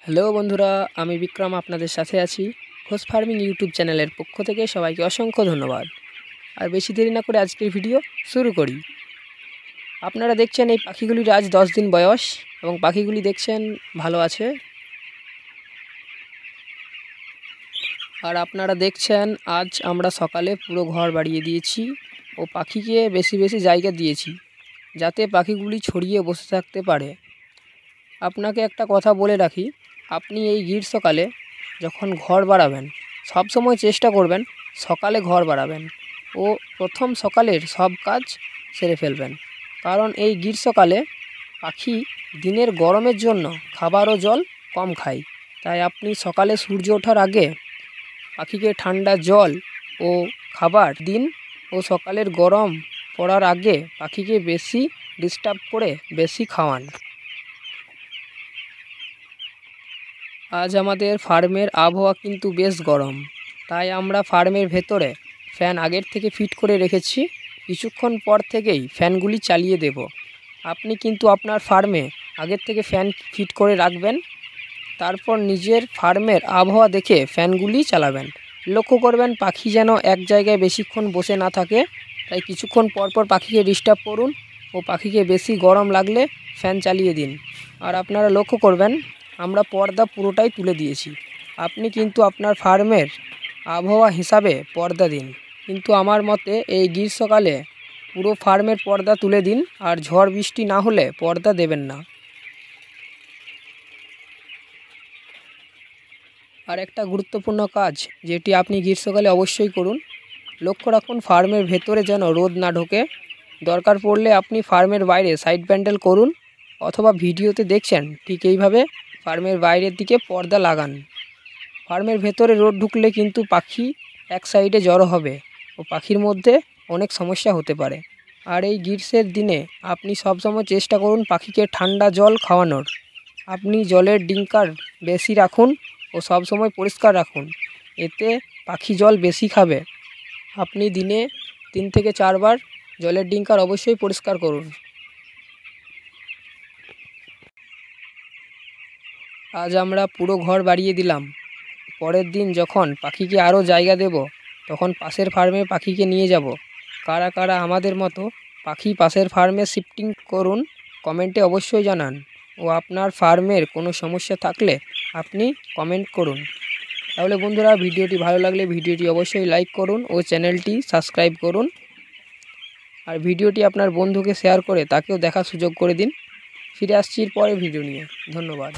Hello বন্ধুরা, আমি বিক্রম আপনাদের সাথে আছি। ঘোষ ফার্মিং ইউটিউব চ্যানেলের পক্ষ থেকে সবাইকে অসংখ্য ধন্যবাদ। আর বেশি দেরি না করে আজকের ভিডিও শুরু করি। আপনারা দেখছেন এই পাখিগুলির আজ 10 দিন বয়স এবং পাখিগুলি দেখছেন ভালো আছে। আর আপনারা দেখছেন আজ আমরা সকালে পুরো ঘর বাড়িয়ে দিয়েছি ও পাখিকে বেশি বেশি জায়গা দিয়েছি যাতে পাখিগুলি ছড়িয়ে বসে থাকতে পারে। আপনাকে একটা কথা বলে রাখি, আপনি এই গ্রীষ্মকালে যখন ঘর বাড়াবেন সব সময় চেষ্টা করবেন সকালে ঘর বাড়াবেন ও প্রথম সকালের সব কাজ সেরে ফেলবেন। কারণ এই গ্রীষ্মকালে পাখি দিনের গরমের জন্য খাবার ও জল কম খায়। তাই আপনি সকালে সূর্য ওঠার আগে পাখিকে ঠান্ডা জল ও খাবার দিন ও সকালের গরম পড়ার আগে পাখিকে বেশি ডিস্টার্ব করে বেশি খাওয়ান। আজ আমাদের ফার্মের আবহাওয়া কিন্তু বেশ গরম, তাই আমরা ফার্মের ভেতরে ফ্যান আগের থেকে ফিট করে রেখেছি। কিছুক্ষণ পর থেকেই ফ্যানগুলি চালিয়ে দেব। আপনি কিন্তু আপনার ফার্মে আগের থেকে ফ্যান ফিট করে রাখবেন, তারপর নিজের ফার্মের আবহাওয়া দেখে ফ্যানগুলি চালাবেন। লক্ষ্য করবেন পাখি যেন এক জায়গায় বেশিক্ষণ বসে না থাকে। তাই কিছুক্ষণ পর পর পাখিকে ডিস্টার্ব করুন ও পাখিকে বেশি গরম লাগলে ফ্যান চালিয়ে দিন। আর আপনারা লক্ষ্য করবেন আমরা পর্দা পুরোটাই তুলে দিয়েছি। আপনি কিন্তু আপনার ফার্মের আবহাওয়া হিসাবে পর্দা দিন, কিন্তু আমার মতে এই গ্রীষ্মকালে পুরো ফার্মের পর্দা তুলে দিন আর ঝড় বৃষ্টি না হলে পর্দা দেবেন না। আর একটা গুরুত্বপূর্ণ কাজ যেটি আপনি গ্রীষ্মকালে অবশ্যই করুন, লক্ষ্য রাখুন ফার্মের ভেতরে যেন রোদ না ঢোকে। দরকার পড়লে আপনি ফার্মের বাইরে সাইড প্যান্ডেল করুন, অথবা ভিডিওতে দেখছেন ঠিক এইভাবে ফার্মের বাইরের দিকে পর্দা লাগান। ফার্মের ভেতরে রোদ ঢুকলে কিন্তু পাখি এক সাইডে জড়ো হবে ও পাখির মধ্যে অনেক সমস্যা হতে পারে। আর এই গ্রীষ্মের দিনে আপনি সবসময় চেষ্টা করুন পাখিকে ঠান্ডা জল খাওয়ানোর। আপনি জলের ডিঙ্কার বেশি রাখুন ও সবসময় পরিষ্কার রাখুন, এতে পাখি জল বেশি খাবে। আপনি দিনে 3 থেকে 4 বার জলের ডিঙ্কার অবশ্যই পরিষ্কার করুন। আজ আমরা পুরো ঘর বাড়িয়ে দিলাম। পরের দিন যখন পাখিকে আরও জায়গা দেব তখন পাশের ফার্মে পাখিকে নিয়ে যাব। কারা কারা আমাদের মতো পাখি পাশের ফার্মে শিফটিং করুন কমেন্টে অবশ্যই জানান। ও আপনার ফার্মের কোনো সমস্যা থাকলে আপনি কমেন্ট করুন। তাহলে বন্ধুরা, ভিডিওটি ভালো লাগলে ভিডিওটি অবশ্যই লাইক করুন ও চ্যানেলটি সাবস্ক্রাইব করুন। আর ভিডিওটি আপনার বন্ধুকে শেয়ার করে তাকেও দেখার সুযোগ করে দিন। ফিরে আসছি পরের ভিডিও নিয়ে। ধন্যবাদ।